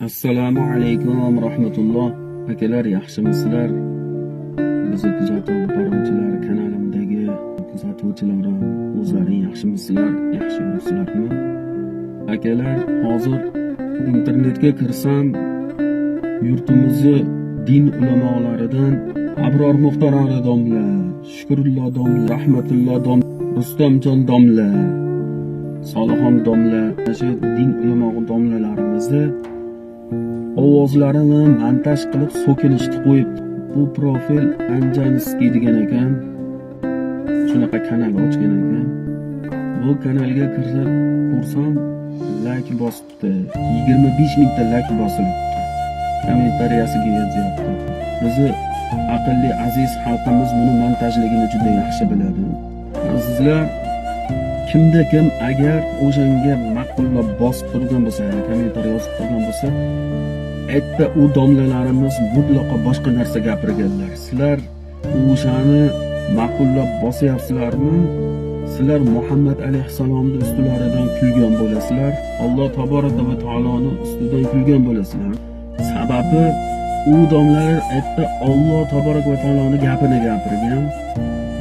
Assalomu alaykum rahmatulloh. Akalar, yaxshimisizlar? Bizni kuzatib boruvchilar kanalimdagi kuzatuvchilarim, o'zlaring yaxshimisizlar? Yaxshi yuribsizlarmi? Akalar, hozir internetga kirsam, yurtimizni din ulamolaridan Abror Muxtorali domla, Shukrullo domla, Rahmatullo domla, Rustamjon domla, Solixon domla, shu din ulamo domlalarimizni ovozlarini montaj qilib so'kinishni qo'yibdi. Bu profil Anjanskiy degan ekan. Shunaqa kanal ochgan ekan. Bu kanalga kirib ko'rsam, like bosibdi. 25 mingta like bosilibdi. Kommentariyasiga yozyapti. Bizi aqlli aziz xalqimiz buni montajligini juda yaxshi biladi. Azizlar, kimda kim agar o'shanga ma'qullab bosib turgan bo'lsa, kommentariy yozib turgan bo'lsa, aytdi u domlalarimiz mutlaqo boshqa narsa gapirganlar. Sizlar o'shani ma'qullab bosyapsizlarmi? Sizlar Muhammad alayhissalomning ustilaridan kulgan bo'lasizlar. Alloh taboraka va taoloning ustidan kulgan bo'lasizlar. Sababi u domlalar aytdi Alloh taboraka va taoloning gapini gapirgan.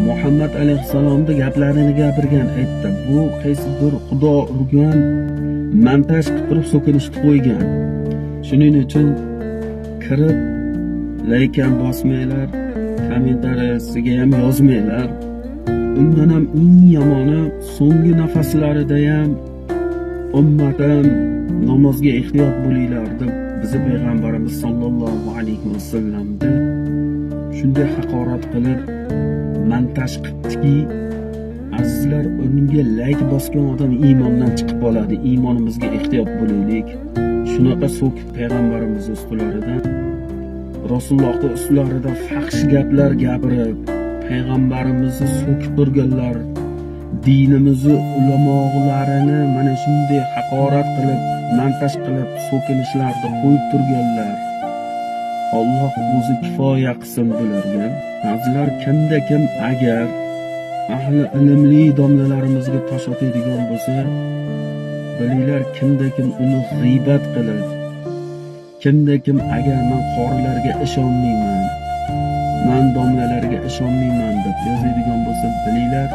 Muhammad alayhissalomning gaplarini gapirgan. Aytdi bu qaysi bir xudo urgan montaj qilib turib so'kinishni qo'ygan. Shuning uchun kirib like ham bosmanglar, kommentariyasiga ham yozmanglar. Undan ham eng yomoni so'nggi nafaslarida ham ummatim namozga ehtiyot bo'linglar deb bizni payg'ambarimiz sollallohu alayhi vasallamda shunday haqorat qilib montaj qilibdiki, azizlar, unga like bosgan odam iymondan chiqib qoladi. Iymonimizga ehtiyot bo'laylik. Shunaqa so'kib payg'ambarimiz ustilaridan, Rasulullohning ustilarida fahsh gaplar gapirib, payg'ambarimizni so'kib turganlar, dinimizni ulamolarini mana shunday haqorat qilib, montaj qilib, so'kinishlarni qo'yib turganlar. Alloh o'zi kifoya qilsin bularga. Azizlar, kimda kim agar ahli ilmli domlalarimizga tosh otadigan bo'lsa, bilinglar, kimda kim uni g'iybat qilib, kimda kim agar men qorilarga ishonmayman, men domlalarga ishonmayman deb yozadigan bo'lsa, bilinglar,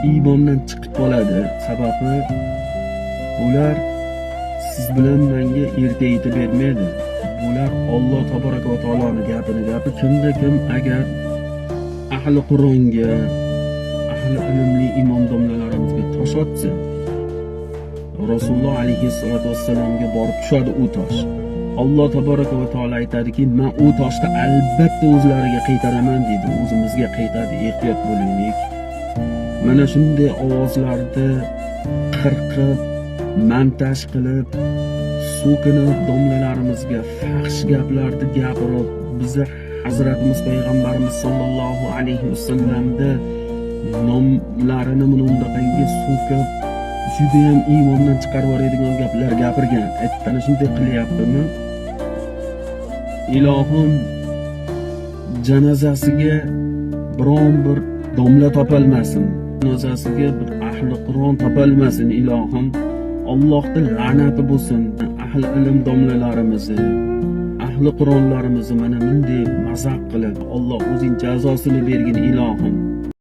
iymondan chiqib qoladi. Sababi ular siz bilan menga erta aytib bermaydi. Ular Alloh taboraka va taoloning gapini gapirib, kimda kim agar ahli Qur'onga, ahli ilmli imom domlalarimizga tosh otsa, Rasululloh alayhissalatu vassalamga borib tushadi u tosh. Alloh taboraka va taolo aytadiki, men u toshni albatta o'zlariga qaytaraman deydi. O'zimizga qaytadi, ehtiyot bo'laylik. Mana shunday ovozlarni qirqib, montaj qilib, so'kinib domlalarimizga fahsh gaplarni gapirib, bizni Hazratimiz payg'ambarimiz sollallohu alayhi vasallamda nomlarini bunaqangi so'kib, juda ham iymondan chiqarib yuboradigan gaplar gapirgan. Aytdi, shunday qilyaptimi? Ilohim, janozasiga biron bir domla topolmasin. Janozasiga bir ahli Qur'on topolmasin. Ilohim, Allohning la'nati bo'lsin. Ahli ilm domlalarimizni, ahli Qur'onlarimizni mana bunday mazaq qilib, Alloh o'zing jazosini bergin ilohim.